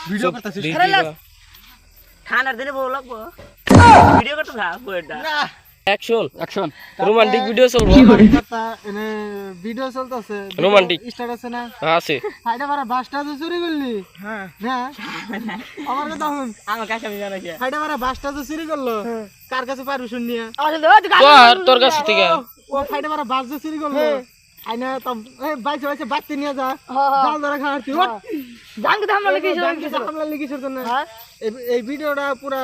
Video করতেছিস ঠান্ডার দিনে বউ লাগবো ভিডিও করতে থাকবো এটা অ্যাকশন অ্যাকশন রোমান্টিক ভিডিও চলবো কথা এনে ভিডিও চলতেছে Romantic. স্টার্ট আছে না আছে ফাইডা মারা বাসটা তো চুরি করলি হ্যাঁ হ্যাঁ আমার কথা শুন আমার কাছে আমি জানাইছি ফাইডা মারা বাসটা তো চুরি করলো কার কাছে পারমিশন নিয়ে তোর কাছ থেকে ও ফাইডা মারা বাস তো চুরি করলো আইনা তো বাইছে বাইছে বাচ্চা নিয়ে যা জাল ধরে খাওয়াচ্ছি জানকে হামলা লেগে হামলা লেগেছে জন্য এই ভিডিওটা পুরা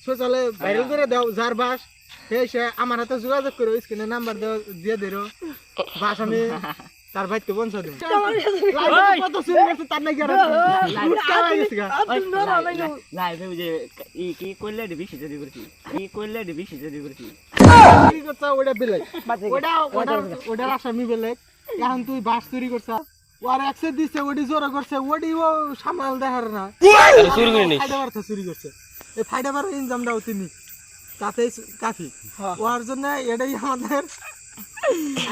সোশ্যালে ভাইরাল করে দাও যার বাস সে আমার হাতে যোগাযোগ করো স্ক্রিনে নাম্বার দিয়ে দিরো বাস আমি তার ভাইকে পৌঁছে দেব কত চুরি করছে তার নাকি আর লাইভে যে কি করলে বেশি চুরি করছি কি করলে বেশি চুরি করছি চুরি করছে ওটা বেলেগ ওটা আসামি বেলেগ এখন তুই বাস চুরি করছ ওর অ্যাক্সেস দিচ্ছে ওটি জোরে করছে ওটি ও সামাল দেখার না চুরি করে নিস ফাইডা বারটা চুরি করছে এই ফাইডা বার ইনজামটাও তিনি তাতে কাফি ওর জন্য এটাই আমাদের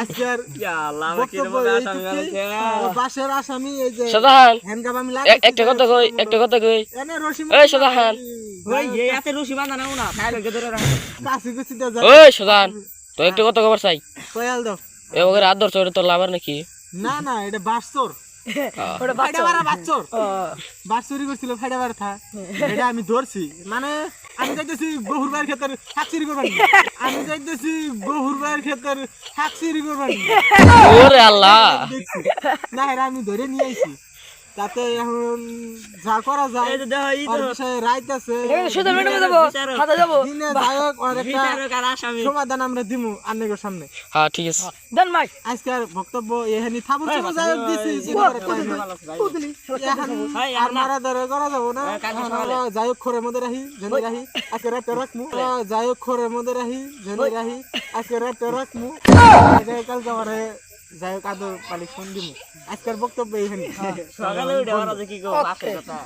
আজকের বক্তব্য বাসের আসামি এই যে সাধারণ হ্যান্ডকাপ আমি একটা কথা কই এনে রশি এই সাধারণ ওই এই এতে রশি বাঁধা নাও না ফাইল ধরে রাখ কাছে কুচিতে যা ওই সাধারণ তো একটা কথা খবর চাই কয়াল দাও এ ওকে আদর চড়ে তোর লাভার নাকি না না এটা বাসচোর ওটা ফাইডা বারা বাসচোর বাস চুরি করছিল ফাইডা বারা থা এটা আমি ধরছি মানে আমি যাইতেছি গহুর ভাইয়ের ক্ষেতের শাক চুরি করবার আমি যাইতেছি গহুর ভাইয়ের ক্ষেতের শাক চুরি করবার ওরে আল্লাহ না এরা আমি ধরে নিয়ে আইছি তাতে এখন যা করা যায় এই যে দেখো এই ওর বিষয়ে রাইট আছে সুদা ম্যাডামে যাব হাতে যাব দিনে যায়ক আর একটা বিচারক আর আসামি সমাধান আমরা দিমু আন্নের সামনে হ্যাঁ ঠিক আছে দেন মাইক আজকের বক্তব্য এখানে থাবুর চুমু যায়ক দিছি আর মারা ধরে করা যাবো না যায়ক খরের মধ্যে রাহি জেনে রাহি আজকে রাতে রাখমু যায়ক খরের মধ্যে রাহি জেনে রাহি আজকে রাতে রাখমু কালকে আমারে যায়ক আদর পালিশ ফোন দিমু আজকের বক্তব্য এখানে সকালে উঠে ওরা যে কি গো বাসের কথা